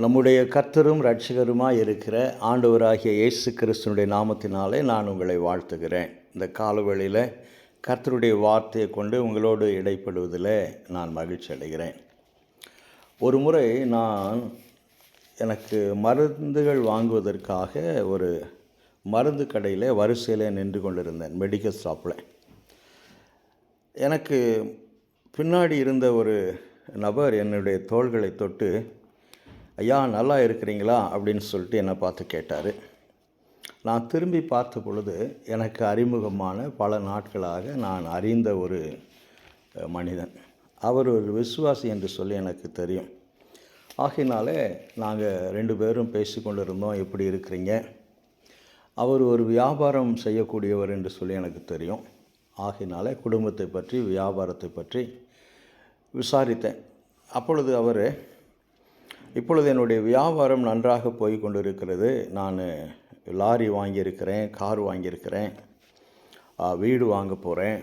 நம்முடைய கர்த்தரும் இரட்சகருமாய் இருக்கிற ஆண்டவராகிய இயேசு கிறிஸ்துனுடைய நாமத்தினாலே நான் உங்களை வாழ்த்துகிறேன். இந்த காலவெளியில் கர்த்தருடைய வார்த்தையை கொண்டு உங்களோடு இடைப்படுவதில் நான் மகிழ்ச்சி அடைகிறேன். ஒரு முறை எனக்கு மருந்துகள் வாங்குவதற்காக ஒரு மருந்து கடையில் வரிசையில் நின்று கொண்டிருந்தேன், மெடிக்கல் ஷாப்பில். எனக்கு பின்னாடி இருந்த ஒரு நபர் என்னுடைய தோள்களை தொட்டு, ஐயா நல்லா இருக்கிறீங்களா அப்படின்னு சொல்லிட்டு என்னை பார்த்து கேட்டார். நான் திரும்பி பார்த்த பொழுது எனக்கு அறிமுகமான பல நாட்களாக நான் அறிந்த ஒரு மனிதன். அவர் ஒரு விசுவாசி என்று சொல்லி எனக்கு தெரியும். ஆகையினாலே நாங்கள் 2 பேரும் பேசி கொண்டு இருந்தோம், எப்படி இருக்கிறீங்க. அவர் ஒரு வியாபாரம் செய்யக்கூடியவர் என்று சொல்லி எனக்கு தெரியும். ஆகையினாலே குடும்பத்தை பற்றி வியாபாரத்தை பற்றி விசாரித்தேன். அப்பொழுது அவர், இப்பொழுது என்னுடைய வியாபாரம் நன்றாக போய் கொண்டு இருக்கிறது, நான் லாரி வாங்கியிருக்கிறேன், கார் வாங்கியிருக்கிறேன், வீடு வாங்க போகிறேன்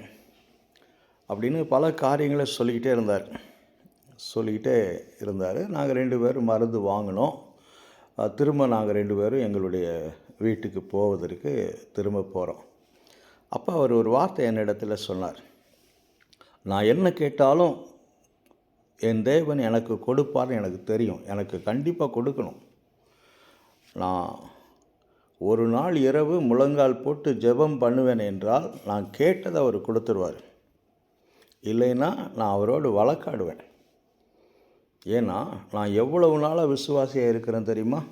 அப்படின்னு பல காரியங்களை சொல்லிக்கிட்டே இருந்தார். நாங்கள் 2 பேரும் மருந்து வாங்கினோம். திரும்ப நாங்கள் 2 பேரும் எங்களுடைய வீட்டுக்கு போவதற்கு திரும்ப போகிறோம். அப்போ அவர் ஒரு வார்த்தை என்னிடத்தில் சொன்னார். நான் என்ன கேட்டாலும் என் தேவன் எனக்கு கொடுப்பார்னு எனக்கு தெரியும், எனக்கு கண்டிப்பாக கொடுக்கணும். நான் ஒரு நாள் இரவு முழங்கால் போட்டு ஜெபம் பண்ணுவேன் என்றால் நான் கேட்டதை அவர் கொடுத்துருவார். இல்லைன்னா நான் அவரோடு வழக்காடுவேன். ஏன்னா நான் எவ்வளவு நாளாக விசுவாசியாக இருக்கிறேன் தெரியுமா,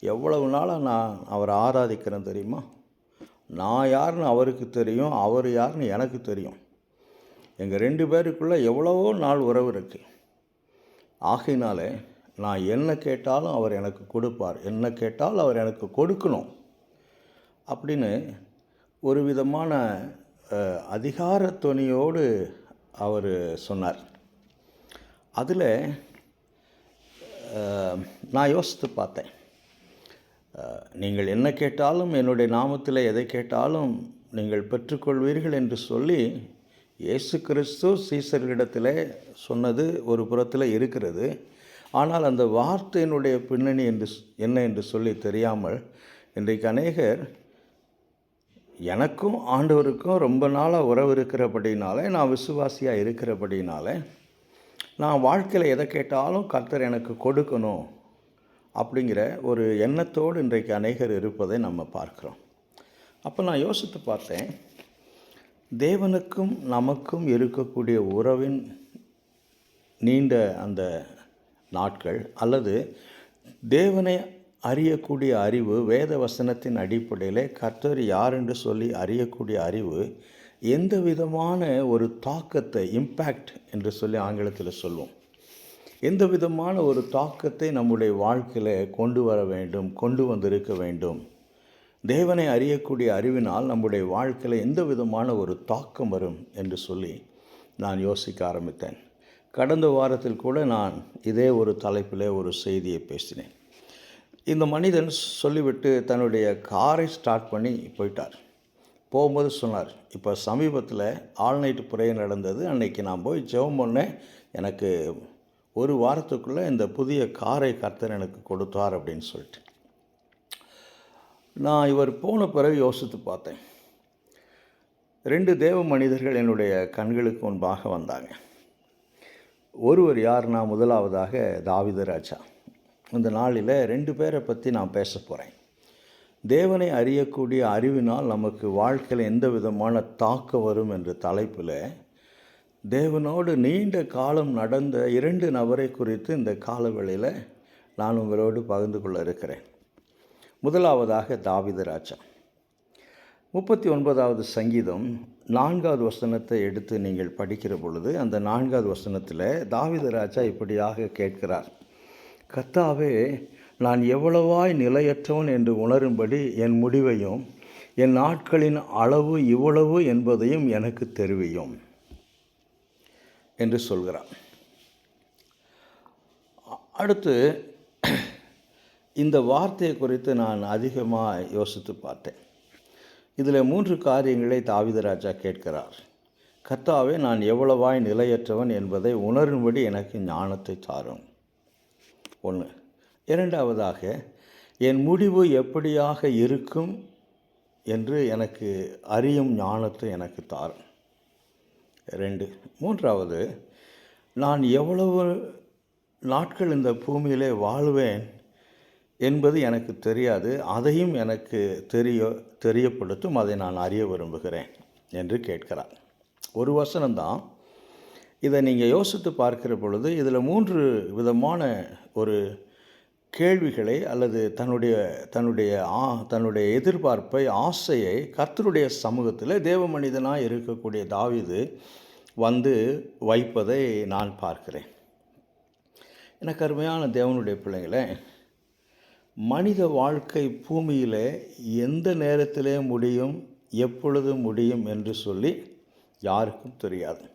எவ்வளவு நாளாக நான் அவரை ஆராதிக்கிறேன் தெரியுமா. நான் யாருன்னு அவருக்கு தெரியும், அவர் யாருன்னு எனக்கு தெரியும். எங்கள் 2 பேருக்குள்ளே எவ்வளவோ நாள் உறவு இருக்குது. ஆகையினாலே நான் என்ன கேட்டாலும் அவர் எனக்கு கொடுப்பார், என்ன கேட்டாலும் அவர் எனக்கு கொடுக்கணும் அப்படின்னு ஒரு விதமான அதிகார துணியோடு அவர் சொன்னார். அதில் நான் யோசித்து பார்த்தேன். நீங்கள் என்ன கேட்டாலும் என்னுடைய நாமத்தில் எதை கேட்டாலும் நீங்கள் பெற்றுக்கொள்வீர்கள் என்று சொல்லி இயேசு கிறிஸ்து சீசர்களிடத்தில் சொன்னது ஒரு புறத்தில் இருக்கிறது. ஆனால் அந்த வார்த்தையினுடைய பின்னணி என்ன என்று சொல்லி தெரியாமல் இன்றைக்கு அநேகர், எனக்கும் ஆண்டவருக்கும் ரொம்ப நாளாக உறவு இருக்கிறபடினாலே, நான் விசுவாசியாக இருக்கிறபடினாலே, நான் வாழ்க்கையில் எதை கேட்டாலும் கர்த்தர் எனக்கு கொடுக்கணும் அப்படிங்கிற ஒரு எண்ணத்தோடு இன்றைக்கு அநேகர் இருப்பதை நம்ம பார்க்குறோம். அப்போ நான் யோசித்து பார்த்தேன், தேவனுக்கும் நமக்கும் இருக்கக்கூடிய உறவின் நீண்ட அந்த நாட்கள், அல்லது தேவனை அறியக்கூடிய அறிவு, வேத வசனத்தின் அடிப்படையில் கர்த்தர் யார் என்று சொல்லி அறியக்கூடிய அறிவு எந்த விதமான ஒரு தாக்கத்தை, இம்பேக்ட் என்று சொல்லி ஆங்கிலத்தில் சொல்லுவோம், எந்த விதமான ஒரு தாக்கத்தை நம்முடைய வாழ்க்கையில் கொண்டு வர வேண்டும், கொண்டு வந்திருக்க வேண்டும். தேவனை அறியக்கூடிய அறிவினால் நம்முடைய வாழ்க்கையில் எந்த விதமான ஒரு தாக்கம் வரும் என்று சொல்லி நான் யோசிக்க ஆரம்பித்தேன். கடந்த வாரத்தில் கூட நான் இதே ஒரு தலைப்பில் ஒரு செய்தியை பேசினேன். இந்த மனிதன் சொல்லிவிட்டு தன்னுடைய காரை ஸ்டார்ட் பண்ணி போயிட்டார். போகும்போது சொன்னார், இப்போ சமீபத்தில் ஆல் நைட் ப்ரேயர் நடந்தது, அன்னைக்கு நான் போய் ஜெபம் பண்ணேன், எனக்கு ஒரு வாரத்துக்குள்ளே இந்த புதிய காரை கர்த்தர் எனக்கு கொடுத்தார் அப்படின்னு சொல்லிட்டு. நான் இவர் போன பிறகு யோசித்து பார்த்தேன். 2 தேவ மனிதர்கள் என்னுடைய கண்களுக்கு முன்பாக வந்தாங்க. ஒருவர் யாருன்னா, முதலாவதாக தாவீது ராஜா. இந்த நாளில் 2 பேரை பற்றி நான் பேச போகிறேன். தேவனை அறியக்கூடிய அறிவினால் நமக்கு வாழ்க்கையில் எந்த விதமான தாக்கம் வரும் என்ற தலைப்பில் தேவனோடு நீண்ட காலம் நடந்த 2 நபரை குறித்து இந்த காலவெளியில் நான் உங்களோடு பகிர்ந்து கொள்ள இருக்கிறேன். முதலாவதாக தாவீது ராஜா. 39வது சங்கீதம் 4வது வசனத்தை எடுத்து நீங்கள் படிக்கிற பொழுது, அந்த 4வது வசனத்தில் தாவீது ராஜா இப்படியாக கேட்கிறார், கர்த்தாவே, நான் எவ்வளவாய் நிலையற்றவன் என்று உணரும்படி என் முடிவையும் என் நாட்களின் அளவு இவ்வளவு என்பதையும் எனக்கு தெரிவியும் என்று சொல்கிறார். அடுத்து இந்த வார்த்தையை குறித்து நான் அதிகமாக யோசித்து பார்த்தேன். இதில் 3 காரியங்களை தாவீது ராஜா கேட்கிறார். கர்த்தாவே, நான் எவ்வளவாய் நிலையற்றவன் என்பதை உணரும்படி எனக்கு ஞானத்தை தாரும். 1. இரண்டாவதாக, என் முடிவு எப்படியாக இருக்கும் என்று எனக்கு அறியும் ஞானத்தை எனக்கு தாரும். 2. மூன்றாவது, நான் எவ்வளவு நாட்கள் இந்த பூமியிலே வாழ்வேன் என்பது எனக்கு தெரியாது, அதையும் எனக்கு தெரியப்படுத்தும், அதை நான் அறிய விரும்புகிறேன் என்று கேட்கிறார். ஒரு வசனம்தான். இதை நீங்கள் யோசித்து பார்க்கிற பொழுது இதில் 3 விதமான ஒரு கேள்விகளை அல்லது தன்னுடைய எதிர்பார்ப்பை, ஆசையை கர்த்தருடைய சமூகத்தில் தேவ மனிதனாக இருக்கக்கூடிய தாவீது வந்து வைப்பதை நான் பார்க்கிறேன். எனக்கு அருமையான தேவனுடைய பிள்ளைங்களே, மனித வாழ்க்கை பூமியில் எந்த நேரத்திலே முடியும், எப்பொழுது முடியும் என்று சொல்லி யாருக்கும் தெரியாது.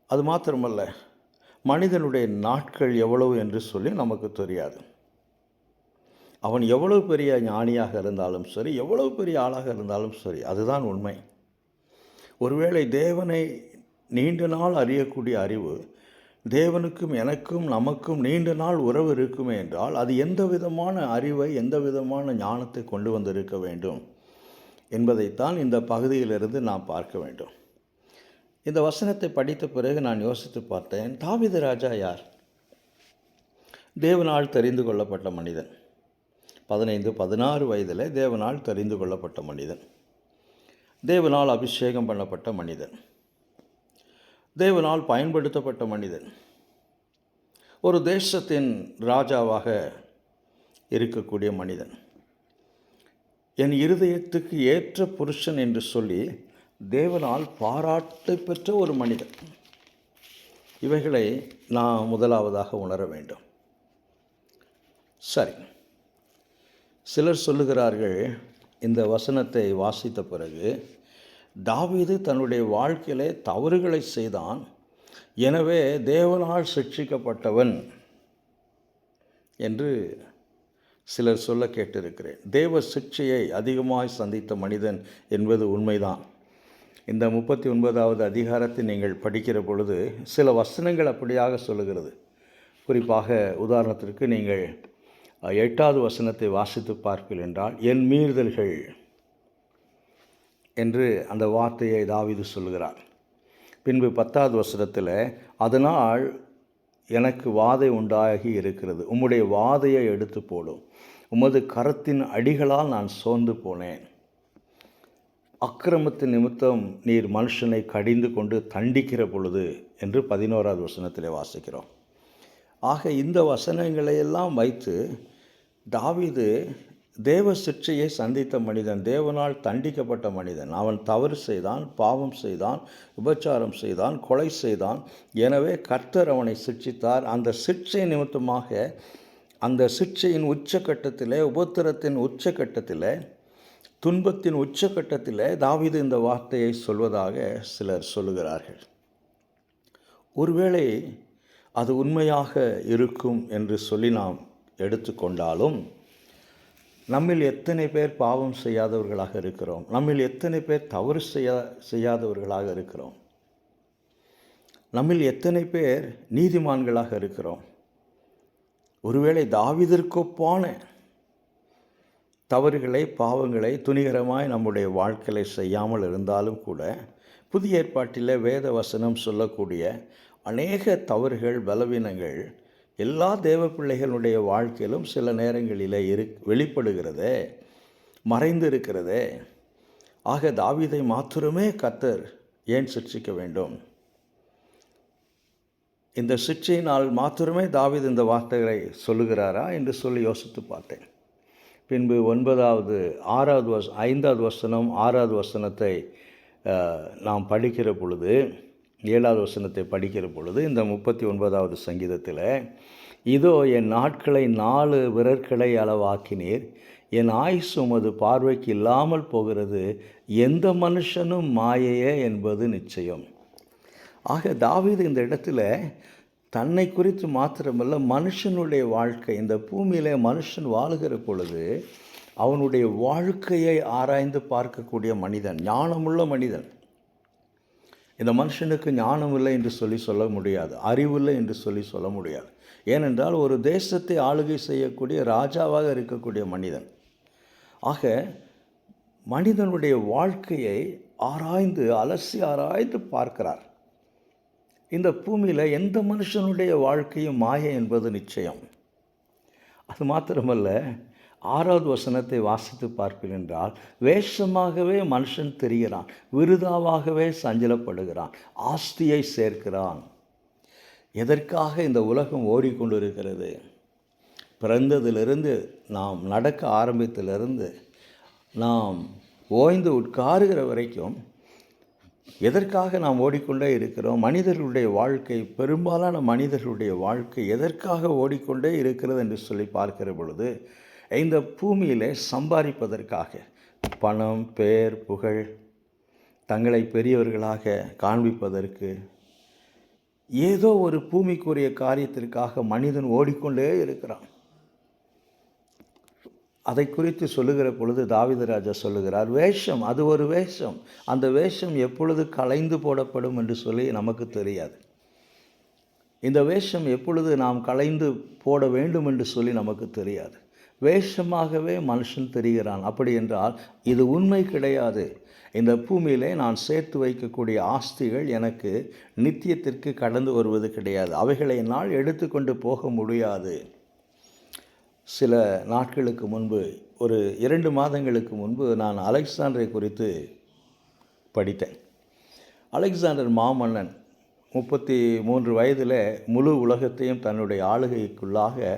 அது மாத்திரமல்ல, மனிதனுடைய நாட்கள் எவ்வளவு என்று சொல்லி நமக்கு தெரியாது. அவன் எவ்வளவு பெரிய ஞானியாக இருந்தாலும் சரி, எவ்வளவு பெரிய ஆளாக இருந்தாலும் சரி, அதுதான் உண்மை. ஒருவேளை தேவனை நீண்ட நாள் அறியக்கூடிய அறிவு, தேவனுக்கும் எனக்கும் நமக்கும் நீண்ட நாள் உறவு இருக்குமே என்றால், அது எந்த விதமான அறிவை, எந்த விதமான ஞானத்தை கொண்டு வந்திருக்க வேண்டும் என்பதைத்தான் இந்த பகுதியிலிருந்து நாம் பார்க்க வேண்டும். இந்த வசனத்தை படித்த பிறகு நான் யோசித்து பார்த்தேன், தாவீது ராஜா யார்? தேவனால் தெரிந்து கொள்ளப்பட்ட மனிதன். 15-16 வயதில் தேவனால் தெரிந்து கொள்ளப்பட்ட மனிதன், தேவனால் அபிஷேகம் பண்ணப்பட்ட மனிதன், தேவனால் பயன்படுத்தப்பட்ட மனிதன், ஒரு தேசத்தின் ராஜாவாக இருக்கக்கூடிய மனிதன், என் இருதயத்துக்கு ஏற்ற புருஷன் என்று சொல்லி தேவனால் பாராட்டை பெற்ற ஒரு மனிதன். இவைகளை நான் முதலாவதாக உணர வேண்டும். சரி, சிலர் சொல்லுகிறார்கள், இந்த வசனத்தை வாசித்த பிறகு தாவீது தன்னுடைய வாழ்க்கையிலே தவறுகளை செய்தான், எனவே தேவனால் சிட்சிக்கப்பட்டவன் என்று சிலர் சொல்ல கேட்டிருக்கிறேன். தேவ சிட்சையை அதிகமாய் சந்தித்த மனிதன் என்பது உண்மைதான். இந்த 39வது அதிகாரத்தை நீங்கள் படிக்கிற பொழுது சில வசனங்கள் அப்படியாக சொல்லுகிறது. குறிப்பாக உதாரணத்திற்கு நீங்கள் 8வது வசனத்தை வாசித்து பார்ப்பீர்கள் என்றால், என் மீறுதல்கள் என்று அந்த வார்த்தையை தாவீது சொல்கிறார். பின்பு 10வது வசனத்தில், அதனால் எனக்கு வாதை உண்டாகி இருக்கிறது, உம்முடைய வாதையை எடுத்து போடும், உமது கரத்தின் அடிகளால் நான் சோர்ந்து போனேன், அக்கிரமத்தின் நிமித்தம் நீர் மனுஷனை கடிந்து கொண்டு தண்டிக்கிற பொழுது என்று 11வது வசனத்திலே வாசிக்கிறோம். ஆக இந்த வசனங்களையெல்லாம் வைத்து தாவீது தேவ சிட்சையை சந்தித்த மனிதன், தேவனால் தண்டிக்கப்பட்ட மனிதன். அவன் தவறு செய்தான், பாவம் செய்தான், விபச்சாரம் செய்தான், கொலை செய்தான். எனவே கர்த்தர் அவனை சிட்சித்தார். அந்த சிட்சை நிமித்தமாக, அந்த சிட்சையின் உச்சக்கட்டத்தில், உபத்திரத்தின் உச்சக்கட்டத்தில், துன்பத்தின் உச்சக்கட்டத்தில் தாவீது இந்த வார்த்தையை சொல்வதாக சிலர் சொல்லுகிறார்கள். ஒருவேளை அது உண்மையாக இருக்கும் என்று சொல்லி நாம் எடுத்துக்கொண்டாலும், நம்மில் எத்தனை பேர் பாவம் செய்யாதவர்களாக இருக்கிறோம்? நம்மில் எத்தனை பேர் தவறு செய்யாதவர்களாக இருக்கிறோம்? நம்மில் எத்தனை பேர் நீதிமான்களாக இருக்கிறோம்? ஒருவேளை தாவீதிற்கொப்பான தவறுகளை, பாவங்களை துணிகரமாய் நம்முடைய வாழ்க்கையை செய்யாமல் இருந்தாலும் கூட, புதிய ஏற்பாட்டில் வேத வசனம் சொல்லக்கூடிய அநேக தவறுகள், பலவீனங்கள் எல்லா தேவ பிள்ளைகளுடைய வாழ்க்கையிலும் சில நேரங்களில் வெளிப்படுகிறதே, மறைந்து இருக்கிறதே. ஆக தாவீதை மாத்திரமே கர்த்தர் ஏன் சிட்சிக்க வேண்டும்? இந்த சிட்சையினால் மாத்திரமே தாவீது இந்த வார்த்தைகளை சொல்லுகிறாரா என்று சொல்லி யோசித்து பார்த்தேன். பின்பு 5வது வசனம் 6வது வசனத்தை நாம் படிக்கிற பொழுது, 7வது வசனத்தை படிக்கிற பொழுது, இந்த 39வது சங்கீதத்தில், இதோ என் நாட்களை 4 விரற்களை அளவாக்கினீர், என் ஆயுசு உமது பார்வைக்கு இல்லாமல் போகிறது, எந்த மனுஷனும் மாயையே என்பது நிச்சயம். ஆக தாவீது இந்த இடத்துல தன்னை குறித்து மாத்திரமல்ல, மனுஷனுடைய வாழ்க்கை, இந்த பூமியிலே மனுஷன் வாழுகிற பொழுது அவனுடைய வாழ்க்கையை ஆராய்ந்து பார்க்கக்கூடிய மனிதன், ஞானமுள்ள மனிதன். இந்த மனுஷனுக்கு ஞானம் இல்லை என்று சொல்ல முடியாது, அறிவில்லை என்று சொல்ல முடியாது. ஏனென்றால் ஒரு தேசத்தை ஆளுகை செய்யக்கூடிய ராஜாவாக இருக்கக்கூடிய மனிதன். ஆக மனிதனுடைய வாழ்க்கையை அலசி ஆராய்ந்து பார்க்கிறார். இந்த பூமியில் எந்த மனுஷனுடைய வாழ்க்கையும் மாயை என்பது நிச்சயம். அது மாத்திரமல்ல, 6வது வசனத்தை வாசித்து பார்ப்பீர்கள் என்றால், வேஷமாகவே மனுஷன் தெரிகிறான், விருதாவாகவே சஞ்சலப்படுகிறான், ஆஸ்தியை சேர்க்கிறான். எதற்காக இந்த உலகம் ஓடிக்கொண்டிருக்கிறது? பிறந்ததிலிருந்து நாம் நடக்க ஆரம்பித்திலிருந்து நாம் ஓய்ந்து உட்காருகிற வரைக்கும் எதற்காக நாம் ஓடிக்கொண்டே இருக்கிறோம்? மனிதர்களுடைய வாழ்க்கை, பெரும்பாலான மனிதர்களுடைய வாழ்க்கை எதற்காக ஓடிக்கொண்டே இருக்கிறது என்று சொல்லி பார்க்கிற பொழுது, இந்த பூமியிலே சம்பாதிப்பதற்காக, பணம், பேர், புகழ், தங்களை பெரியவர்களாக காண்பிப்பதற்கு, ஏதோ ஒரு பூமிக்குரிய காரியத்திற்காக மனிதன் ஓடிக்கொண்டே இருக்கிறான். அதை குறித்து சொல்லுகிற பொழுது தாவீது ராஜா சொல்லுகிறார், வேஷம், அது ஒரு வேஷம். அந்த வேஷம் எப்பொழுது களைந்து போடப்படும் என்று சொல்லி நமக்கு தெரியாது. இந்த வேஷம் எப்பொழுது நாம் களைந்து போட வேண்டும் என்று சொல்லி நமக்கு தெரியாது. வேஷமாகவே மனுஷன் தெரிகிறான். அப்படி என்றால் இது உண்மை கிடையாது. இந்த பூமியிலே நான் சேர்த்து வைக்கக்கூடிய ஆஸ்திகள் எனக்கு நித்தியத்திற்கு கடந்து வருவது கிடையாது. அவைகளை என்னால் எடுத்துக்கொண்டு போக முடியாது. சில நாட்களுக்கு முன்பு, ஒரு 2 மாதங்களுக்கு முன்பு நான் அலெக்சாண்டரை குறித்து படித்தேன். அலெக்சாண்டர் மாமன்னன் 33 வயதில் முழு உலகத்தையும் தன்னுடைய ஆளுகைக்குள்ளாக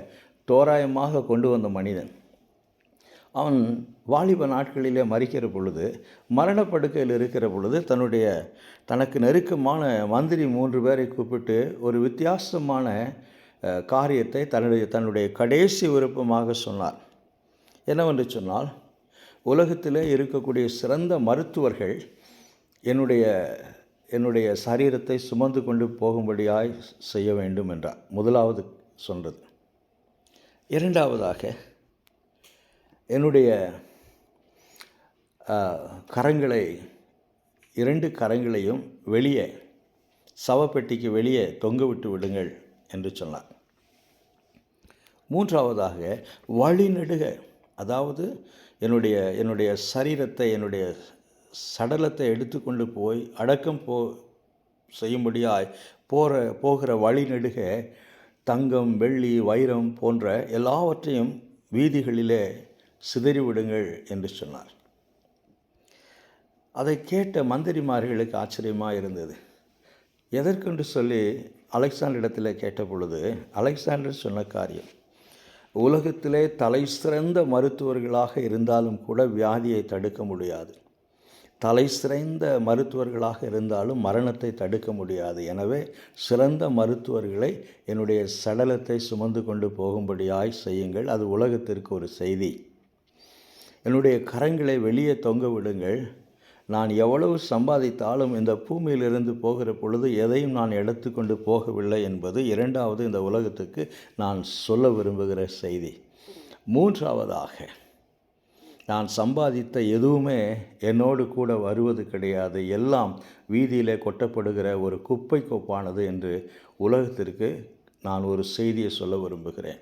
தோராயமாக கொண்டு வந்த மனிதன். அவன் வாலிப நாட்களிலே மரிக்கிற பொழுது, மரணப்படுக்கையில் இருக்கிற பொழுது, தனக்கு நெருக்கமான மந்திரி 3 பேரை கூப்பிட்டு ஒரு வித்தியாசமான காரியத்தை தன்னுடைய கடைசி விருப்பமாக சொன்னார். என்னவென்று சொன்னால், உலகத்திலே இருக்கக்கூடிய சிறந்த மருத்துவர்கள் என்னுடைய சரீரத்தை சுமந்து கொண்டு போகும்படியாய் செய்ய வேண்டும் என்றார். முதலாவது சொன்னது. இரண்டாவதாக, என்னுடைய கரங்களை, 2 கரங்களையும் வெளியே, சவப்பெட்டிக்கு வெளியே தொங்க விட்டு விடுங்கள் என்று சொன்னார். மூன்றாவதாக, வழிநெடுக, அதாவது என்னுடைய சரீரத்தை, என்னுடைய சடலத்தை எடுத்துக்கொண்டு போய் அடக்கம் செய்யும்படியாய் போகிற வழிநெடுக தங்கம், வெள்ளி, வைரம் போன்ற எல்லாவற்றையும் வீதிகளிலே சிதறிவிடுங்கள் என்று சொன்னார். அதை கேட்ட மந்திரிமார்களுக்கு ஆச்சரியமாக இருந்தது. எதற்கென்று சொல்லி அலெக்சாண்டரிடத்தில் கேட்ட பொழுது, அலெக்சாண்டர் சொன்ன காரியம், உலகத்திலே தலை சிறந்த மருத்துவர்களாக இருந்தாலும் கூட வியாதியை தடுக்க முடியாது. தலை சிறந்த மருத்துவர்களாக இருந்தாலும் மரணத்தை தடுக்க முடியாது. எனவே சிறந்த மருத்துவர்களை என்னுடைய சடலத்தை சுமந்து கொண்டு போகும்படியாய் செய்யுங்கள். அது உலகத்திற்கு ஒரு செய்தி. என்னுடைய கரங்களை வெளியே தொங்க விடுங்கள். நான் எவ்வளவு சம்பாதித்தாலும் இந்த பூமியிலிருந்து போகிற பொழுது எதையும் நான் எடுத்துக்கொண்டு போகவில்லை என்பது இரண்டாவது இந்த உலகத்துக்கு நான் சொல்ல விரும்புகிற செய்தி. மூன்றாவதாக, நான் சம்பாதித்த எதுவுமே என்னோடு கூட வருவது கிடையாது. எல்லாம் வீதியிலே கொட்டப்படுகிற ஒரு குப்பை கோப்பானது என்று உலகத்திற்கு நான் ஒரு செய்தியை சொல்ல விரும்புகிறேன்.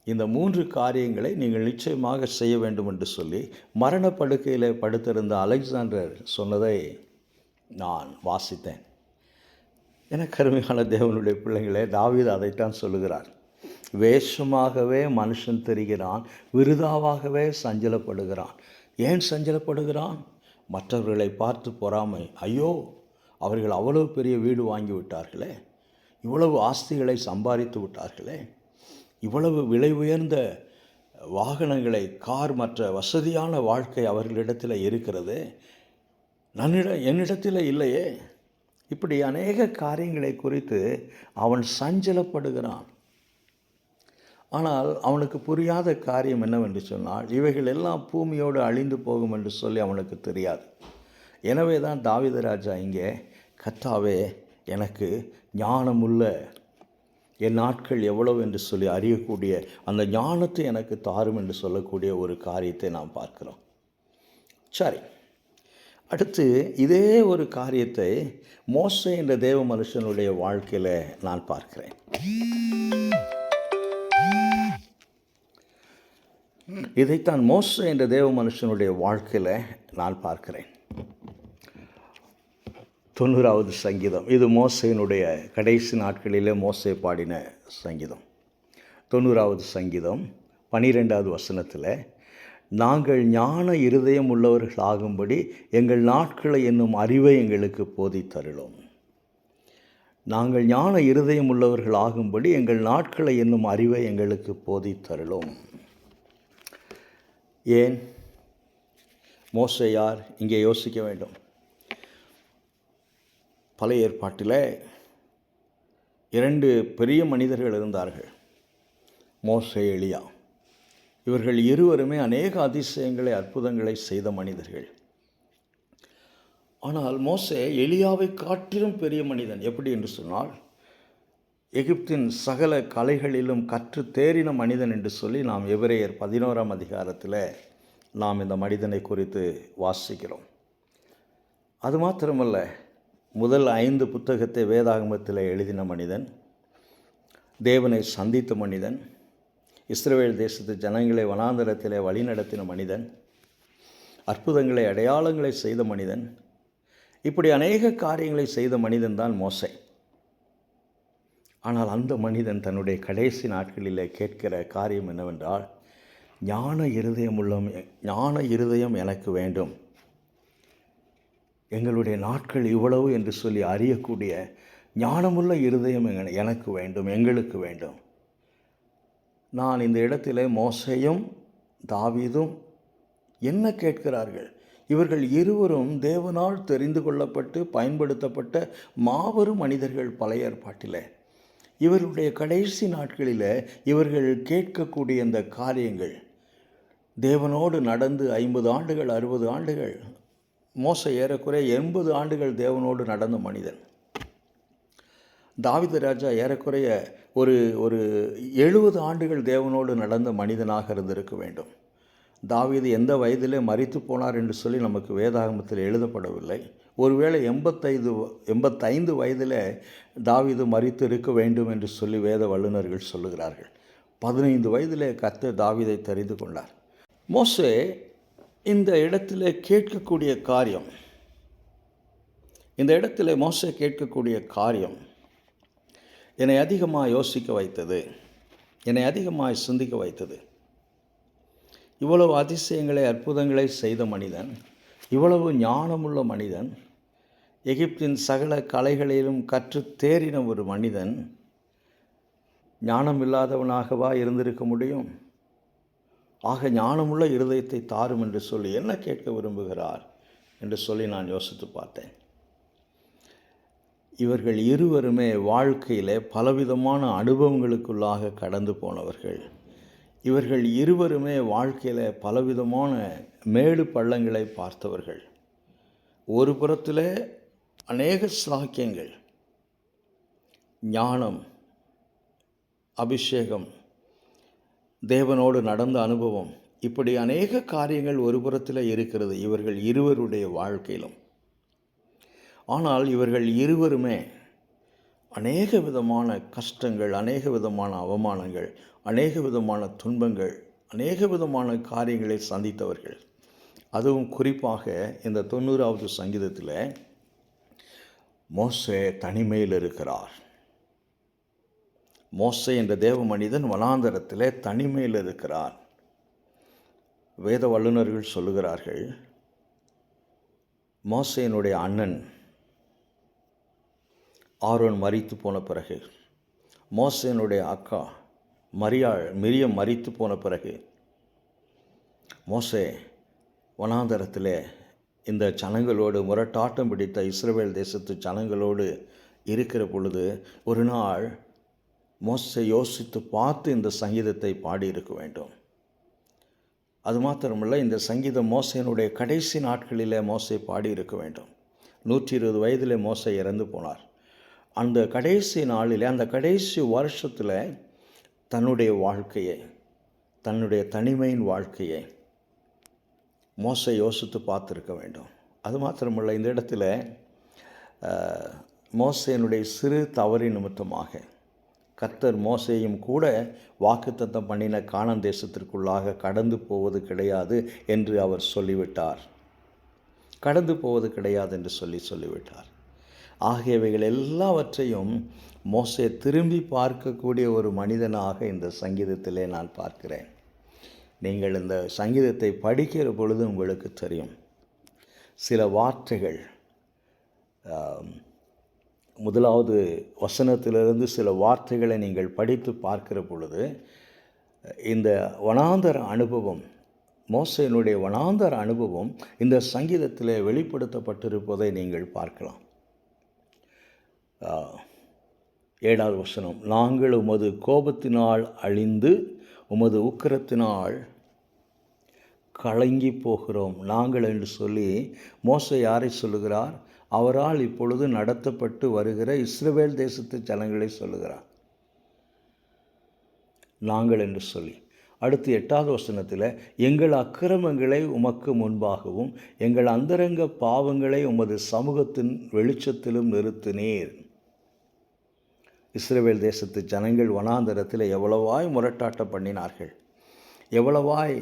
இந்த 3 காரியங்களை நீங்கள் நிச்சயமாக செய்ய வேண்டும் என்று சொல்லி மரணப்படுக்கையில் படுத்திருந்த அலெக்சாண்டர் சொன்னதை நான் வாசித்தேன். எனக்கு அருமையான தேவனுடைய பிள்ளைகளே, தாவீது அதைத்தான் சொல்லுகிறார். வேஷமாகவே மனுஷன் தெரிகிறான், விருதாவாகவே சஞ்சலப்படுகிறான். ஏன் சஞ்சலப்படுகிறான்? மற்றவர்களை பார்த்து பொறாமை. ஐயோ, அவர்கள் அவ்வளவு பெரிய வீடு வாங்கி விட்டார்களே, இவ்வளவு ஆஸ்திகளை சம்பாதித்து விட்டார்களே, இவ்வளவு விலை உயர்ந்த வாகனங்களை, கார், மற்ற வசதியான வாழ்க்கை அவர்களிடத்தில் இருக்கிறது, என்னிடத்தில் இல்லையே. இப்படி அநேக காரியங்களை குறித்து அவன் சஞ்சலப்படுகிறான். ஆனால் அவனுக்கு புரியாத காரியம் என்னவென்று சொன்னால், இவைகள் எல்லாம் பூமியோடு அழிந்து போகும் என்று சொல்லி அவனுக்கு தெரியாது. எனவே தான் தாவீது ராஜா இங்கே, கர்த்தாவே எனக்கு ஞானமுள்ள, என் நாட்கள் எவ்வளவு என்று சொல்லி அறியக்கூடிய அந்த ஞானத்தை எனக்கு தாரும் என்று சொல்லக்கூடிய ஒரு காரியத்தை நாம் பார்க்கிறோம். சரி, அடுத்து இதே ஒரு காரியத்தை மோசே என்ற தேவ மனுஷனுடைய வாழ்க்கையில் நான் பார்க்கிறேன். இதைத்தான் மோசே என்ற தேவ மனுஷனுடைய வாழ்க்கையில் நான் பார்க்கிறேன். 90வது சங்கீதம், இது மோசேயினுடைய கடைசி நாட்களிலே மோசே பாடின சங்கீதம். 90வது சங்கீதம் 12வது வசனத்தில், நாங்கள் ஞான இருதயம் உள்ளவர்கள் ஆகும்படி எங்கள் நாட்களை என்னும் அறிவை எங்களுக்கு போதித்தருளும். நாங்கள் ஞான இருதயம் உள்ளவர்கள் ஆகும்படி எங்கள் நாட்களை என்னும் அறிவை எங்களுக்கு போதித்தருளும். ஏன் மோசே யார்? இங்கே யோசிக்க வேண்டும். பழைய ஏற்பாட்டில் 2 பெரிய மனிதர்கள் இருந்தார்கள், மோசே, எலியா. இவர்கள் இருவருமே அநேக அதிசயங்களை, அற்புதங்களை செய்த மனிதர்கள். ஆனால் மோசே எலியாவை காட்டிலும் பெரிய மனிதன். எப்படி என்று சொன்னால், எகிப்தின் சகல கலைகளிலும் கற்று தேறின மனிதன் என்று சொல்லி நாம் எபிரேயர் 11ஆம் அதிகாரத்தில் நாம் இந்த மனிதனை குறித்து வாசிக்கிறோம். அது மாத்திரமல்ல, முதல் 5 புத்தகத்தை வேதாகமத்தில் எழுதின மனிதன், தேவனை சந்தித்த மனிதன், இஸ்ரவேல் தேசத்து ஜனங்களை வனாந்தரத்தில் வழிநடத்தின மனிதன், அற்புதங்களை, அடையாளங்களை செய்த மனிதன், இப்படி அநேக காரியங்களை செய்த மனிதன்தான் மோசே. ஆனால் அந்த மனிதன் தன்னுடைய கடைசி நாட்களில் கேட்கிற காரியம் என்னவென்றால், ஞான இருதயம் எனக்கு வேண்டும், எங்களுடைய நாட்கள் இவ்வளவு என்று சொல்லி அறியக்கூடிய ஞானமுள்ள இருதயம் எனக்கு வேண்டும், எங்களுக்கு வேண்டும். நான் இந்த இடத்துல மோசேயும் தாவீதும் என்ன கேட்கிறார்கள்? இவர்கள் இருவரும் தேவனால் தெரிந்து கொள்ளப்பட்டு பயன்படுத்தப்பட்ட மாபெரும் மனிதர்கள் பழைய ஏற்பாட்டில். இவருடைய கடைசி நாட்களில் இவர்கள் கேட்கக்கூடிய இந்த காரியங்கள், தேவனோடு நடந்து 50 ஆண்டுகள் 60 ஆண்டுகள், மோசே ஏறக்குறைய 80 ஆண்டுகள் தேவனோடு நடந்த மனிதன். தாவீது ராஜா ஏறக்குறைய ஒரு 70 ஆண்டுகள் தேவனோடு நடந்த மனிதனாக இருந்திருக்க வேண்டும். தாவீது எந்த வயதிலே மரித்து போனார் என்று சொல்லி நமக்கு வேதாகமத்தில் எழுதப்படவில்லை. ஒருவேளை 85 வயதில் தாவீது மரித்து இருக்க வேண்டும் என்று சொல்லி வேத வல்லுநர்கள் சொல்லுகிறார்கள். 15 வயதிலே கர்த்தர் தாவீதை தெரிந்து கொண்டார். மோசே இந்த இடத்துல கேட்கக்கூடிய காரியம், மோசே கேட்கக்கூடிய காரியம் என்னை அதிகமாக யோசிக்க வைத்தது, என்னை அதிகமாக சிந்திக்க வைத்தது. இவ்வளவு அதிசயங்களை, அற்புதங்களை செய்த மனிதன், இவ்வளவு ஞானமுள்ள மனிதன், எகிப்தின் சகல கலைகளிலும் கற்று தேறின ஒரு மனிதன், ஞானம் இல்லாதவனாகவா இருந்திருக்க முடியும்? ஆக ஞானமுள்ள இருதயத்தை தாரும் என்று சொல்லி என்ன கேட்க விரும்புகிறார் என்று சொல்லி நான் யோசித்து பார்த்தேன். இவர்கள் இருவருமே வாழ்க்கையில் பலவிதமான அனுபவங்களுக்குள்ளாக கடந்து போனவர்கள். இவர்கள் இருவருமே வாழ்க்கையில் பலவிதமான மேடு பள்ளங்களை பார்த்தவர்கள். ஒரு புறத்தில் அநேக சாக்கியங்கள், ஞானம், அபிஷேகம், தேவனோடு நடந்த அனுபவம், இப்படி அநேக காரியங்கள் ஒரு புறத்தில் இருக்கிறது இவர்கள் இருவருடைய வாழ்க்கையிலும். ஆனால் இவர்கள் இருவருமே அநேக விதமான கஷ்டங்கள், அநேக விதமான அவமானங்கள், அநேக விதமான துன்பங்கள், அநேக விதமான காரியங்களை சந்தித்தவர்கள். அதுவும் குறிப்பாக இந்த 90வது சங்கீதத்தில் மோசே தனிமையில் இருக்கிறார். மோசே என்ற தேவ மனிதன் வனாந்தரத்தில் தனிமையில் இருக்கிறார். வேத வல்லுநர்கள் சொல்லுகிறார்கள், மோசேயினுடைய அண்ணன் ஆரோன் மரித்து போன பிறகு, மோசேயினுடைய அக்கா மிரியம் மரித்து போன பிறகு, மோசே வனாந்தரத்தில் இந்த ஜனங்களோடு முரட்டாட்டம் பிடித்த இஸ்ரவேல் தேசத்து ஜனங்களோடு இருக்கிற பொழுது ஒரு நாள் மோசே யோசித்து பார்த்து இந்த சங்கீதத்தை பாடியிருக்க வேண்டும். அது மாத்திரமல்ல, இந்த சங்கீதம் மோசேயினுடைய கடைசி நாட்களில் மோசே பாடியிருக்க வேண்டும். 120 வயதில் மோசே இறந்து போனார். அந்த கடைசி நாளில், அந்த கடைசி வருஷத்தில் தன்னுடைய வாழ்க்கையை, தன்னுடைய தனிமையின் வாழ்க்கையை மோசே யோசித்து பார்த்துருக்க வேண்டும். அது மாத்திரமல்ல, இந்த இடத்துல மோசேயினுடைய சிறு தவறின் நிமித்தமாக கர்த்தர் மோசேயும் கூட வாக்குத்தத்தம் பண்ணின கானான் தேசத்திற்குள்ளாக கடந்து போவது கிடையாது என்று அவர் சொல்லிவிட்டார். கடந்து போவது கிடையாது என்று சொல்லிவிட்டார். ஆகியவைகள் எல்லாவற்றையும் மோசே திரும்பி பார்க்கக்கூடிய ஒரு மனிதனாக இந்த சங்கீதத்திலே நான் பார்க்கிறேன். நீங்கள் இந்த சங்கீதத்தை படிக்கிற பொழுது உங்களுக்கு தெரியும், சில வார்த்தைகள் முதலாவது வசனத்திலிருந்து சில வார்த்தைகளை நீங்கள் படித்து பார்க்கிற பொழுது இந்த வனாந்தர அனுபவம், மோசேயினுடைய வனாந்தர அனுபவம் இந்த சங்கீதத்தில் வெளிப்படுத்தப்பட்டிருப்பதை நீங்கள் பார்க்கலாம். 7வது வசனம், நாங்கள் உமது கோபத்தினால் அழிந்து உமது உக்கிரத்தினால் கலங்கி போகிறோம். நாங்கள் என்று சொல்லி மோசே யாரை சொல்லுகிறார்? அவரால் இப்பொழுது நடத்தப்பட்டு வருகிற இஸ்ரவேல் தேசத்து ஜனங்களை சொல்லுகிறார், நாங்கள் என்று சொல்லி. அடுத்து 8வது வசனத்தில், எங்கள் அக்கிரமங்களை உமக்கு முன்பாகவும் எங்கள் அந்தரங்க பாவங்களை உமது சமூகத்தின் வெளிச்சத்திலும் நிறுத்தினீர். இஸ்ரவேல் தேசத்து ஜனங்கள் வனாந்தரத்தில் எவ்வளவாய் முரட்டாட்ட பண்ணினார்கள், எவ்வளவாய்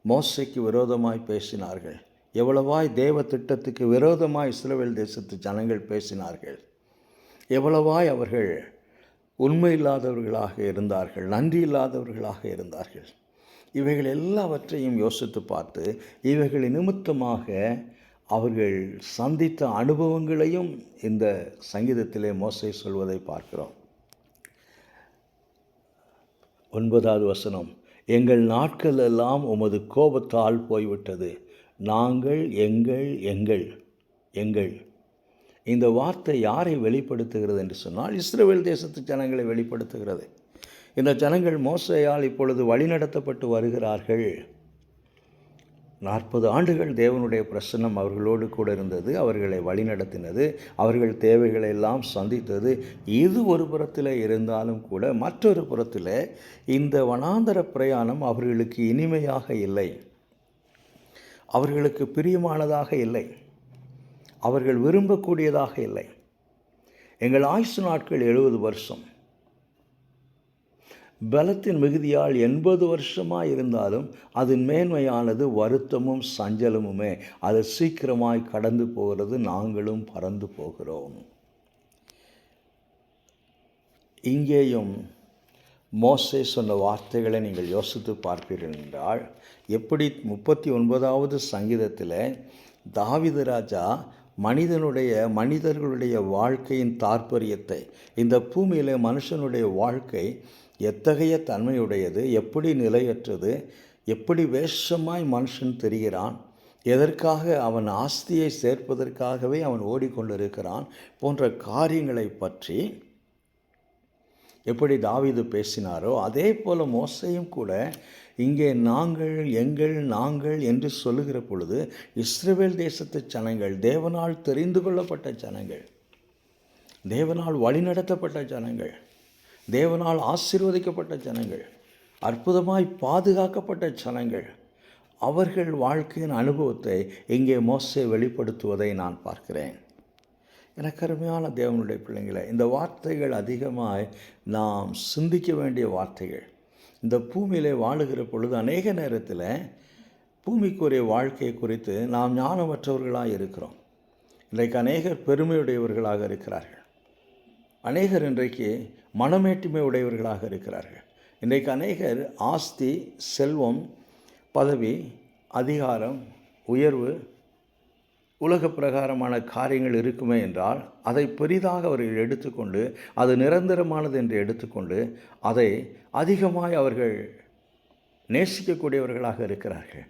மோசேக்கு விரோதமாய் பேசினார்கள், எவ்வளவாய் தேவ திட்டத்துக்கு விரோதமாய் இஸ்ரவேல் தேசத்து ஜனங்கள் பேசினார்கள், எவ்வளவாய் அவர்கள் உண்மை இல்லாதவர்களாக இருந்தார்கள், நன்றி இல்லாதவர்களாக இருந்தார்கள். இவைகள் எல்லாவற்றையும் யோசித்து பார்த்து இவைகளின் நிமித்தமாக அவர்கள் சந்தித்த அனுபவங்களையும் இந்த சங்கீதத்திலே மோசே சொல்வதை பார்க்கிறோம். 9வது வசனம், எங்கள் நாட்கள் எல்லாம் உமது கோபத்தால் போய்விட்டது, நாங்கள் எங்கள் எங்கள் எங்கள். இந்த வார்த்தை யாரை வெளிப்படுத்துகிறது என்று சொன்னால், இஸ்ரவேல் தேசத்து ஜனங்களை வெளிப்படுத்துகிறது. இந்த ஜனங்கள் மோசேயால் இப்பொழுது வழிநடத்தப்பட்டு வருகிறார்கள். 40 ஆண்டுகள் தேவனுடைய பிரசன்னம் அவர்களோடு கூட இருந்தது, அவர்களை வழிநடத்தினது, அவர்கள் தேவைகளை எல்லாம் சந்தித்தது. இது ஒரு புறத்தில் இருந்தாலும் கூட மற்றொரு புறத்தில் இந்த வனாந்தர பிரயாணம் அவர்களுக்கு இனிமையாக இல்லை, அவர்களுக்கு பிரியமானதாக இல்லை, அவர்கள் விரும்பக்கூடியதாக இல்லை. எங்கள் ஆயுசு நாட்கள் 70 வருஷம், பலத்தின் மிகுதியால் 80 வருஷமாக இருந்தாலும் அதன் மேன்மையானது வருத்தமும் சஞ்சலமுமே. அது சீக்கிரமாய் கடந்து போகிறது, நாங்களும் பறந்து போகிறோம். இங்கேயும் மோசே சொன்ன வார்த்தைகளை நீங்கள் யோசித்து பார்ப்பீர்கள் என்றால், எப்படி 39வது சங்கீதத்தில் தாவீது ராஜா மனிதர்களுடைய வாழ்க்கையின் தாற்பயத்தை, இந்த பூமியில் மனுஷனுடைய வாழ்க்கை எத்தகைய தன்மையுடையது, எப்படி நிலையற்றது, எப்படி வேஷமாய் மனுஷன் தெரிகிறான், எதற்காக அவன் ஆஸ்தியை சேர்ப்பதற்காகவே அவன் ஓடிக்கொண்டிருக்கிறான் போன்ற காரியங்களை பற்றி எப்படி தாவீது பேசினாரோ அதே போல் மோசேயும் கூட இங்கே நாங்கள் என்று சொல்லுகிற பொழுது இஸ்ரவேல் தேசத்து ஜனங்கள், தேவனால் தெரிந்து கொள்ளப்பட்ட ஜனங்கள், தேவனால் வழிநடத்தப்பட்ட ஜனங்கள், தேவனால் ஆசீர்வதிக்கப்பட்ட ஜனங்கள், அற்புதமாய் பாதுகாக்கப்பட்ட ஜனங்கள், அவர்கள் வாழ்க்கையின் அனுபவத்தை இங்கே மோசே வெளிப்படுத்துவதை நான் பார்க்கிறேன். எனக்கு அருமையான தேவனுடைய பிள்ளைங்களை, இந்த வார்த்தைகள் அதிகமாய் நாம் சிந்திக்க வேண்டிய வார்த்தைகள். இந்த பூமியிலே வாழுகிற பொழுது அநேக நேரத்தில் பூமிக்குரிய வாழ்க்கையை குறித்து நாம் ஞானமற்றவர்களாக இருக்கிறோம். இன்றைக்கு அநேகர் பெருமையுடையவர்களாக இருக்கிறார்கள், அநேகர் இன்றைக்கு மனமேட்டுமை உடையவர்களாக இருக்கிறார்கள். இன்றைக்கு அநேகர் ஆஸ்தி, செல்வம், பதவி, அதிகாரம், உயர்வு, உலக பிரகாரமான காரியங்கள் இருக்குமே என்றால் அதை பெரிதாக அவர்கள் எடுத்துக்கொண்டு, அது நிரந்தரமானது என்று எடுத்துக்கொண்டு அதை அதிகமாய் அவர்கள் நேசிக்கக்கூடியவர்களாக இருக்கிறார்கள்.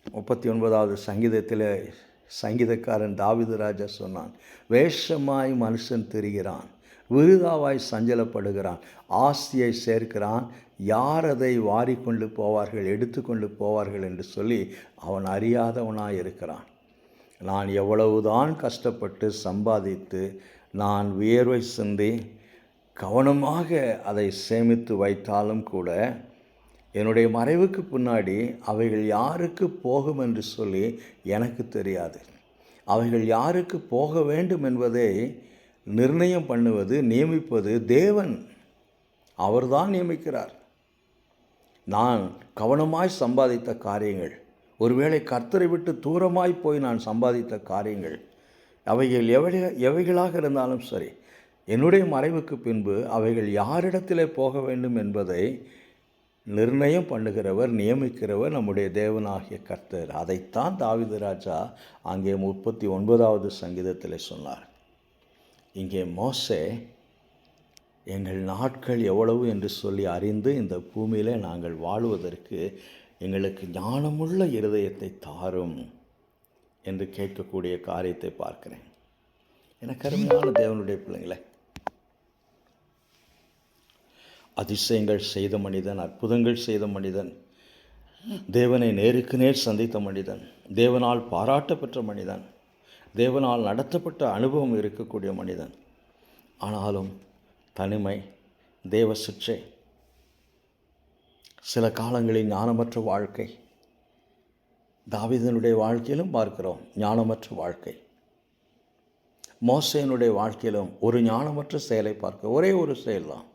39வது சங்கீதத்தில் சங்கீதக்காரன் தாவீது ராஜா சொன்னான், வேஷமாய் மனுஷன் திரிகிறான், விருதாவாய் சஞ்சலப்படுகிறான், ஆஸ்தியை சேர்க்கிறான், யார் அதை வாரிக்கொண்டு போவார்கள், எடுத்துக்கொண்டு போவார்கள் என்று சொல்லி அவன் அறியாதவனாய் இருக்கிறான். நான் எவ்வளவுதான் கஷ்டப்பட்டு சம்பாதித்து நான் வியர்வை சிந்தி கவனமாக அதை சேமித்து வைத்தாலும் கூட என்னுடைய மறைவுக்கு பின்னாடி அவைகள் யாருக்கு போகும் என்று சொல்லி எனக்கு தெரியாது. அவைகள் யாருக்கு போக வேண்டும் என்பதை நிர்ணயம் பண்ணுவது, நியமிப்பது தேவன். அவர்தான் நியமிக்கிறார். நான் கவனமாய் சம்பாதித்த காரியங்கள், ஒருவேளை கர்த்தரை விட்டு தூரமாய் போய் நான் சம்பாதித்த காரியங்கள், அவைகள் எவைகளாக இருந்தாலும் சரி, என்னுடைய மறைவுக்கு பின்பு அவைகள் யாரிடத்திலே போக வேண்டும் என்பதை நிர்ணயம் பண்ணுகிறவர், நியமிக்கிறவர் நம்முடைய தேவனாகிய கர்த்தர். அதைத்தான் தாவீது ராஜா அங்கே 39வது சங்கீதத்தில் சொன்னார். இங்கே மோசே எங்கள் நாட்கள் எவ்வளவு என்று சொல்லி அறிந்து இந்த பூமியிலே நாங்கள் வாழுவதற்கு எங்களுக்கு ஞானமுள்ள இருதயத்தை தாரும் என்று கேட்கக்கூடிய காரியத்தை பார்க்கிறேன். எனக்கு அருமையான தேவனுடைய பிள்ளைங்களே, அதிசயங்கள் செய்த மனிதன், அற்புதங்கள் செய்த மனிதன், தேவனை நேருக்கு நேர் சந்தித்த மனிதன், தேவனால் பாராட்ட பெற்ற மனிதன், தேவனால் நடத்தப்பட்ட அனுபவம் இருக்கக்கூடிய மனிதன். ஆனாலும் தனிமை, தேவ சிற்றை, சில காலங்களில் ஞானமற்ற வாழ்க்கை. தாவீதினுடைய வாழ்க்கையிலும் பார்க்கிறோம் ஞானமற்ற வாழ்க்கை. மோசேனுடைய வாழ்க்கையிலும் ஒரு ஞானமற்ற செயலை பார்க்க, ஒரே ஒரு செயல்தான்.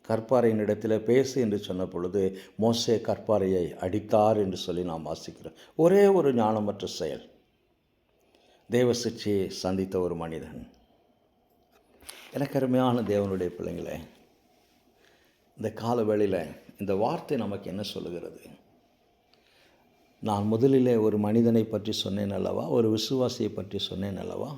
கற்பாறையின் இடத்தில் பேசு என்று சொன்ன பொழுது மோசே கற்பாறையை அடித்தார் என்று சொல்லி நாம் வாசிக்கிறோம். ஒரே ஒரு ஞானமற்ற செயல். தேவ சிற்றையை சந்தித்த ஒரு மனிதன். எனக்கு அருமையான தேவனுடைய பிள்ளைங்களே, இந்த காலவேளையில் இந்த வார்த்தை நமக்கு என்ன சொல்லுகிறது? நான் முதலிலே ஒரு மனிதனை பற்றி சொன்னேன் அல்லவா, ஒரு விசுவாசியை பற்றி சொன்னேன் அல்லவா?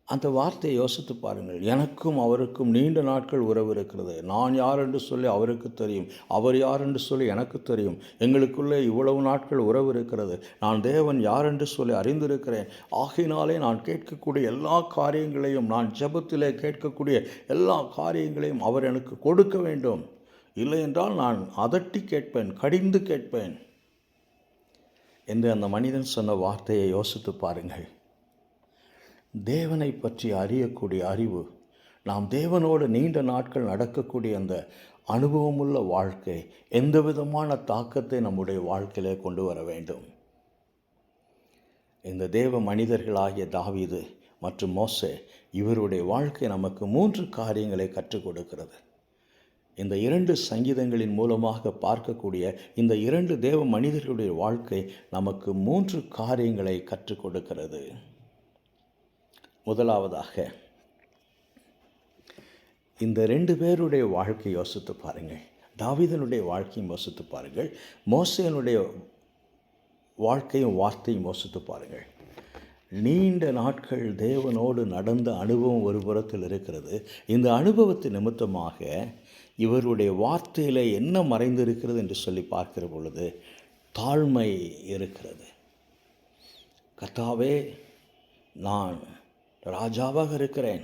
அந்த வார்த்தையை யோசித்து பாருங்கள். எனக்கும் அவருக்கும் நீண்ட நாட்கள் உறவு இருக்கிறது. நான் யார் என்று சொல்லி அவருக்கு தெரியும், அவர் யார் என்று சொல்லி எனக்கு தெரியும். எங்களுக்குள்ளே இவ்வளவு நாட்கள் உறவு இருக்கிறது. நான் தேவன் யார் என்று சொல்லி அறிந்திருக்கிறேன். ஆகையினாலே நான் கேட்கக்கூடிய எல்லா காரியங்களையும், நான் ஜெபத்திலே கேட்கக்கூடிய எல்லா காரியங்களையும் அவர் எனக்கு கொடுக்க வேண்டும். இல்லை என்றால் நான் அதட்டி கேட்பேன், கடிந்து கேட்பேன் என்று அந்த மனிதன் சொன்ன வார்த்தையை யோசித்து பாருங்கள். தேவனை பற்றி அறியக்கூடிய அறிவு, நாம் தேவனோடு நீண்ட நாட்கள் நடக்கக்கூடிய அந்த அனுபவமுள்ள வாழ்க்கை எந்த விதமான தாக்கத்தை நம்முடைய வாழ்க்கையிலே கொண்டு வர வேண்டும். இந்த தேவ மனிதர்களாகிய தாவீது மற்றும் மோசே, இவருடைய வாழ்க்கை நமக்கு 3 காரியங்களை கற்றுக் கொடுக்கிறது. இந்த 2 சங்கீதங்களின் மூலமாக பார்க்கக்கூடிய இந்த 2 தேவ மனிதர்களுடைய வாழ்க்கை நமக்கு 3 காரியங்களை கற்றுக் கொடுக்கிறது. முதலாவதாக, இந்த 2 பேருடைய வாழ்க்கை யோசித்து பாருங்கள். தாவீதனுடைய வாழ்க்கையும் யோசித்து பாருங்கள், மோசேனுடைய வாழ்க்கையும் வார்த்தையும் யோசித்து பாருங்கள். நீண்ட நாட்கள் தேவனோடு நடந்த அனுபவம் ஒரு புறத்தில் இருக்கிறது. இந்த அனுபவத்தின் நிமித்தமாக இவருடைய வார்த்தையில் என்ன மறைந்திருக்கிறது என்று சொல்லி பார்க்கிற பொழுது தாழ்மை இருக்கிறது. கர்த்தாவே, நான் ராஜாவாக இருக்கிறேன்,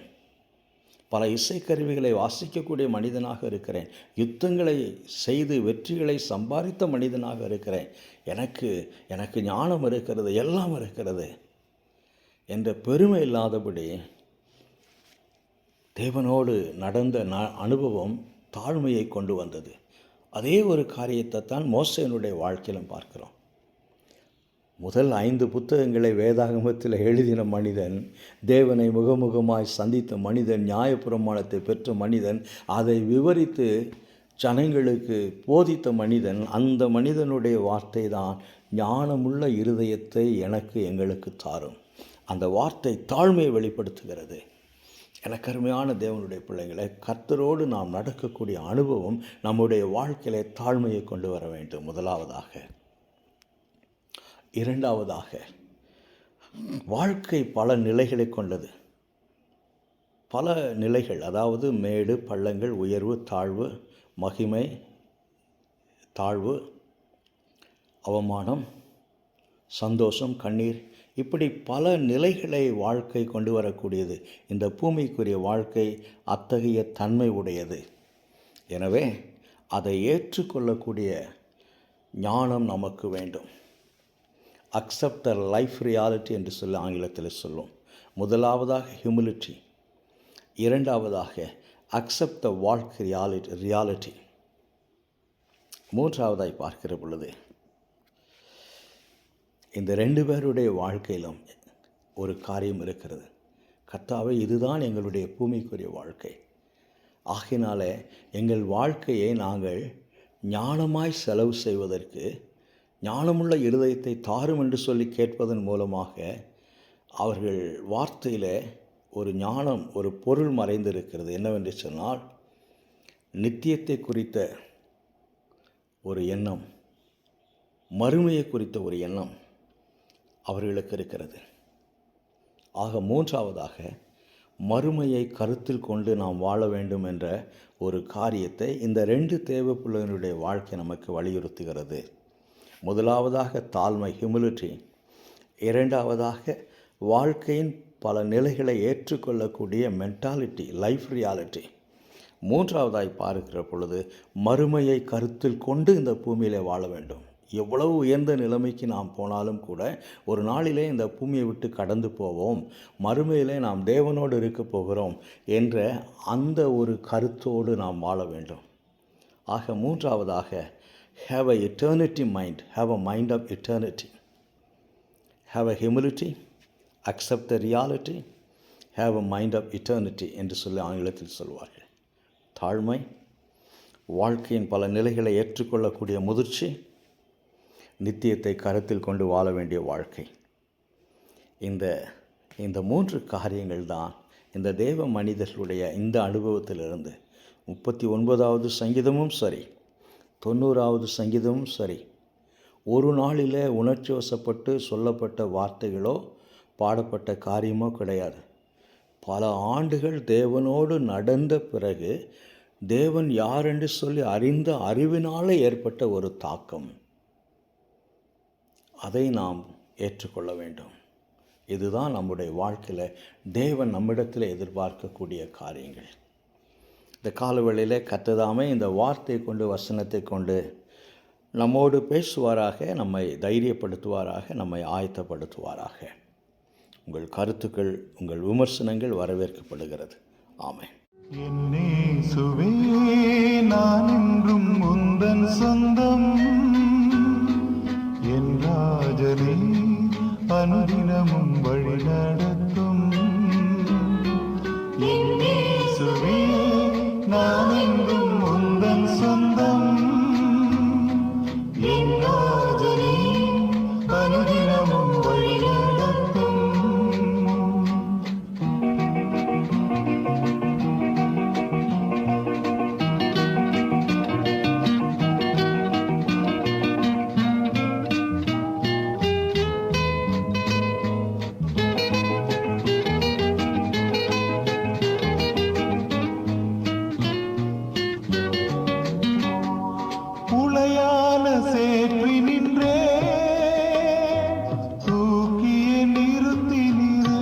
பல இசைக்கருவிகளை வாசிக்கக்கூடிய மனிதனாக இருக்கிறேன், யுத்தங்களை செய்து வெற்றிகளை சம்பாதித்த மனிதனாக இருக்கிறேன், எனக்கு ஞானம் இருக்கிறது, எல்லாம் இருக்கிறது என்ற பெருமை இல்லாதபடி தேவனோடு நடந்த அனுபவம் தாழ்மையை கொண்டு வந்தது. அதே ஒரு காரியத்தை தான் மோசேனுடைய வாழ்க்கையிலும் பார்க்கிறோம். முதல் 5 புத்தகங்களை வேதாகமத்தில் எழுதின மனிதன், தேவனை முகமுகமாய் சந்தித்த மனிதன், நியாயப்பிரமாணத்தை பெற்ற மனிதன், அதை விவரித்து ஜனங்களுக்கு போதித்த மனிதன். அந்த மனிதனுடைய வார்த்தை தான், ஞானமுள்ள இருதயத்தை எங்களுக்கு தாரும். அந்த வார்த்தை தாழ்மையை வெளிப்படுத்துகிறது. எனக்கு அருமையான தேவனுடைய பிள்ளைகளை, கர்த்தரோடு நாம் நடக்கக்கூடிய அனுபவம் நம்முடைய வாழ்க்கையிலே தாழ்மையை கொண்டு வர வேண்டும். முதலாவதாக. இரண்டாவதாக, வாழ்க்கை பல நிலைகளை கொண்டது. பல நிலைகள், அதாவது மேடு பள்ளங்கள், உயர்வு தாழ்வு, மகிமை தாழ்வு, அவமானம், சந்தோஷம், கண்ணீர், இப்படி பல நிலைகளை வாழ்க்கை கொண்டு வரக்கூடியது. இந்த பூமிக்குரிய வாழ்க்கை அத்தகைய தன்மை உடையது. எனவே அதை ஏற்றுக்கொள்ளக்கூடிய ஞானம் நமக்கு வேண்டும். அக்செப்ட் த லைஃப் ரியாலிட்டி என்று சொல்லி ஆங்கிலத்தில் சொல்லும். முதலாவதாக ஹியூமிலிட்டி, இரண்டாவதாக அக்செப்ட் த வால்க் ரியாலிட்டி. மூன்றாவதாய் பார்க்கிற பொழுது இந்த 2 பேருடைய வாழ்க்கையிலும் ஒரு காரியம் இருக்கிறது. கர்த்தாவே, இதுதான் எங்களுடைய பூமிக்குரிய வாழ்க்கை. ஆகினாலே எங்கள் வாழ்க்கையை நாங்கள் ஞானமாய் செலவு செய்வதற்கு ஞானமுள்ள இருதயத்தை தாரும் என்று சொல்லி கேட்பதன் மூலமாக அவர்கள் வார்த்தையில் ஒரு ஞானம், ஒரு பொருள் மறைந்திருக்கிறது. என்னவென்று சொன்னால், நித்தியத்தை குறித்த ஒரு எண்ணம், மறுமையை குறித்த ஒரு எண்ணம் அவர்களுக்கு இருக்கிறது. ஆக மூன்றாவதாக மறுமையை கருத்தில் கொண்டு நாம் வாழ வேண்டும் என்ற ஒரு காரியத்தை இந்த 2 தேவ பிள்ளைகளுடைய வாழ்க்கை நமக்கு வலியுறுத்துகிறது. முதலாவதாக தாழ்மை, ஹியூமிலிட்டி. இரண்டாவதாக வாழ்க்கையின் பல நிலைகளை ஏற்றுக்கொள்ளக்கூடிய மென்டாலிட்டி, லைஃப் ரியாலிட்டி. மூன்றாவதாய் பார்க்கிற பொழுது மறுமையை கருத்தில் கொண்டு இந்த பூமியிலே வாழ வேண்டும். எவ்வளவு உயர்ந்த நிலைமைக்கு நாம் போனாலும் கூட ஒரு நாளிலே இந்த பூமியை விட்டு கடந்து போவோம், மறுமையிலே நாம் தேவனோடு இருக்க போகிறோம் என்ற அந்த ஒரு கருத்தோடு நாம் வாழ வேண்டும். ஆக மூன்றாவதாக have a eternity mind, have a mind of eternity, have a humility, accept the reality, have a mind of eternity என்று சொல்லி ஆங்கிலத்தில் சொல்வார்கள். தாழ்மை, வாழ்க்கையின் பல நிலைகளை ஏற்றுக்கொள்ளக்கூடிய முதிர்ச்சி, நித்தியத்தை கருத்தில் கொண்டு வாழ வேண்டிய வாழ்க்கை. இந்த 3 காரியங்கள் தான் இந்த தேவ மனிதர்களுடைய இந்த அனுபவத்திலிருந்து 39வது சங்கீதமும் சரி, 90வது சங்கீதமும் சரி, ஒரு நாளில் உணர்ச்சி வசப்பட்டு சொல்லப்பட்ட வார்த்தைகளோ பாடப்பட்ட காரியமோ கிடையாது. பல ஆண்டுகள் தேவனோடு நடந்த பிறகு தேவன் யார் என்று சொல்லி அறிந்த அறிவினால் ஏற்பட்ட ஒரு தாக்கம். அதை நாம் ஏற்றுக்கொள்ள வேண்டும். இதுதான் நம்முடைய வாழ்க்கையில் தேவன் நம்மிடத்தில் எதிர்பார்க்கக்கூடிய காரியங்கள். இந்த காலவெளியில் கர்த்ததாமே இந்த வார்த்தை கொண்டு, வசனத்தை கொண்டு நம்மோடு பேசுவாராக, நம்மை தைரியப்படுத்துவாராக, நம்மை ஆயத்தப்படுத்துவாராக. உங்கள் கருத்துக்கள், உங்கள் விமர்சனங்கள் வரவேற்கப்படுகிறது. ஆமென். என்னேசுவே, நான் என்றும் உந்தன் சொந்தம், என் ராஜனே, அனுதினமும் வழி நடத்தும். என்னேசுவே, நான் என்றும் உந்தன் சொந்தம், என் ராஜனே, அனுதினமும் வழி நடத்தும். உளையான சேற்றி நின்றே, தூக்கிய நிறுத்தி நீரே.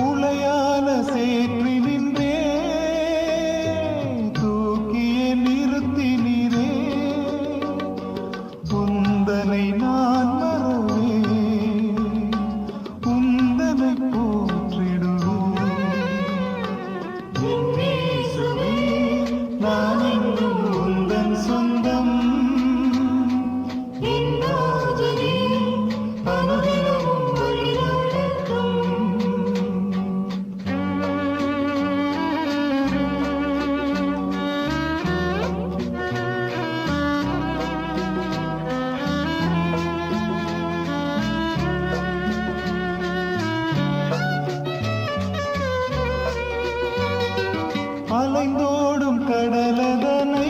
உளையான சேற்றி நின்றே, தூக்கிய நிறுத்தி நீரே. உந்தனை நான் மறவேன், உந்தனை போற்றிடுவேன். என்னேசுவே, நான் என்றும் உந்தன் சொந்தம், என் ராஜனே, அனுதினமும் வழி நடத்தும். அலைந்தோடும் கடலதனை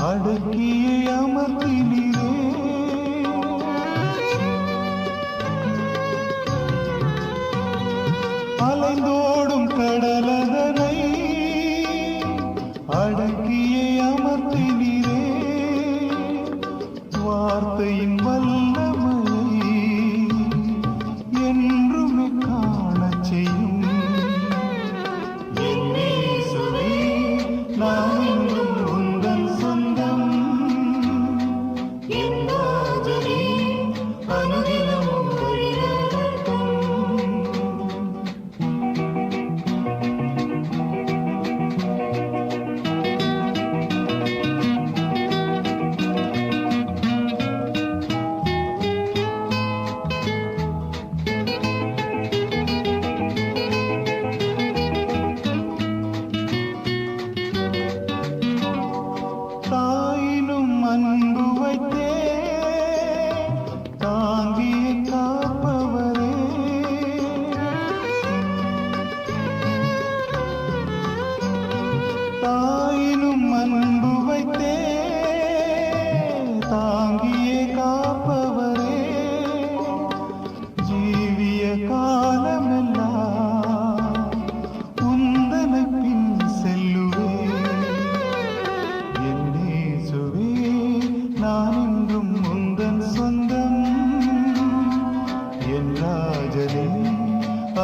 அடக்கியே அமர்த்தினீரே. அலைந்தோடும் கடலதனை அடக்கியே அமர்த்தினீரே. வார்த்தையின் வல்லமையை என்றுமே காணச் செய்யும். என்னேசுவே, நான் என்றும் உந்தன் சொந்தம், என் ராஜனே, அனுதினமும் வழி நடத்தும்.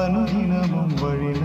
அனுதினமும் வழி